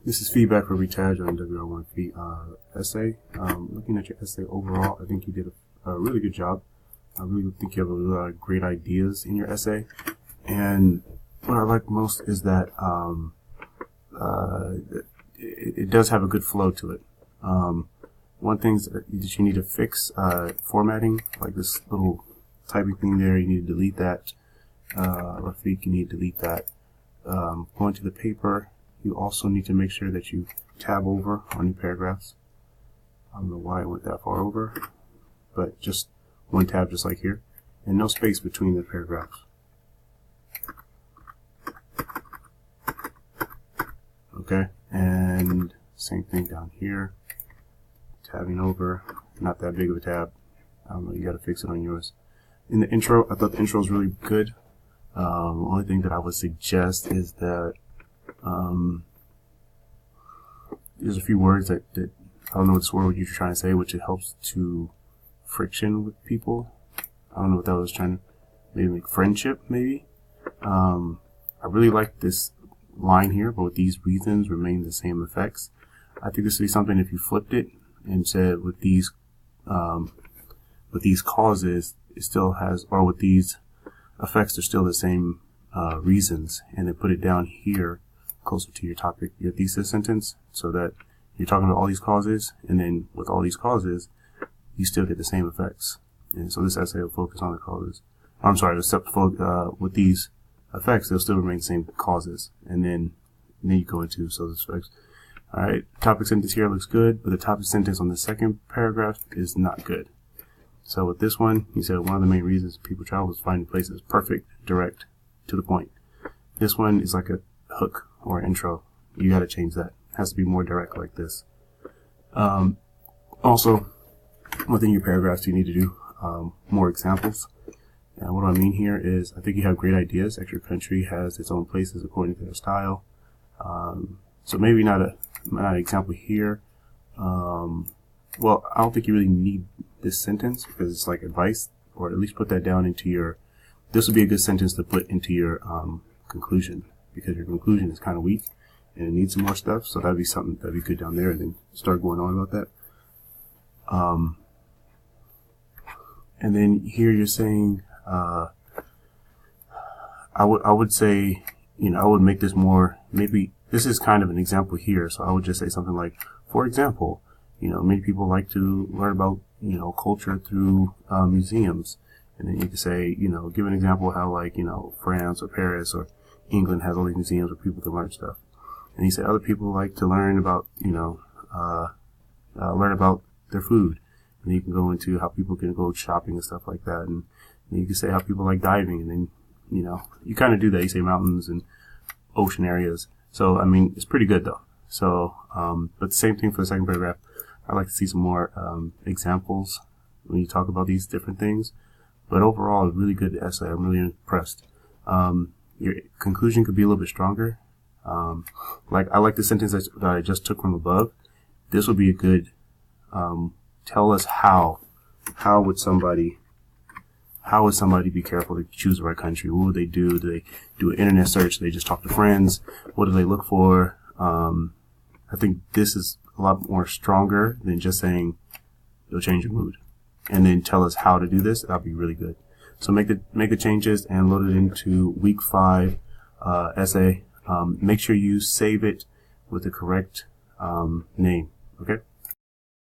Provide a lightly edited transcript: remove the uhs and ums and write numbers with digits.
This is feedback for Retaj on WR1 essay. Looking at your essay overall, I think you did a really good job. I really think you have a lot of great ideas in your essay. And what I like most is that it does have a good flow to it. One thing that you need to fix, formatting, like this little typing thing there, you need to delete that. Rafiq, you need to delete that. Going to the paper, you also need to make sure that you tab over on your paragraphs. I don't know why I went that far over, but just one tab just like here, and no space between the paragraphs. Okay, and same thing down here, tabbing over, not that big of a tab. I don't know, you got to fix it on yours. In the intro, I thought the intro was really good. The only thing that I would suggest is that there's a few words that I don't know what this word you're trying to say, which it helps to friction with people. I don't know what that was trying to, maybe make friendship, maybe. I really like this line here, but with these reasons remain the same effects. I think this would be something if you flipped it and said with these causes, it still has, or with these effects, they're still the same reasons, and then put it down here closer to your topic, your thesis sentence, so that you're talking about all these causes, and then with all these causes, you still get the same effects. And so this essay will focus on the causes. I'm sorry, with these effects, they'll still remain the same causes, and then you go into those effects. All right, topic sentence here looks good, but the topic sentence on the second paragraph is not good. So with this one, he said one of the main reasons people travel is finding places perfect, direct, to the point. This one is like a hook or intro. You got to change that. It has to be more direct like this. Also, within your paragraphs, you need to do more examples. And what do I mean here is, I think you have great ideas. Every country has its own places according to their style. So maybe not an example here. Well, I don't think you really need this sentence because it's like advice, or at least put that down into your, this would be a good sentence to put into your conclusion, because your conclusion is kind of weak and it needs some more stuff. So that'd be something that'd be good down there, and then start going on about that. And then here you're saying, I would say, I would make this more, maybe this is kind of an example here. So I would just say something like, for example, many people like to learn about, culture through museums. And then you could say, give an example of how, like, France or Paris or England has all these museums where people can learn stuff. And he said other people like to learn about, learn about their food. And then you can go into how people can go shopping and stuff like that. And then you can say how people like diving. And then, you kind of do that. You say mountains and ocean areas. So, I mean, it's pretty good though. So, but the same thing for the second paragraph. I'd like to see some more examples when you talk about these different things. But overall, a really good essay. I'm really impressed. Your conclusion could be a little bit stronger. Like, I like the sentence that I just took from above. This would be a good, tell us how would somebody be careful to choose the right country? What would they do? Do they do an internet search? Do they just talk to friends? What do they look for? I think this is a lot more stronger than just saying it'll change your mood, and then tell us how to do this. That'll be really good. So make the changes and load it into week 5 essay. Make sure you save it with the correct name. Okay.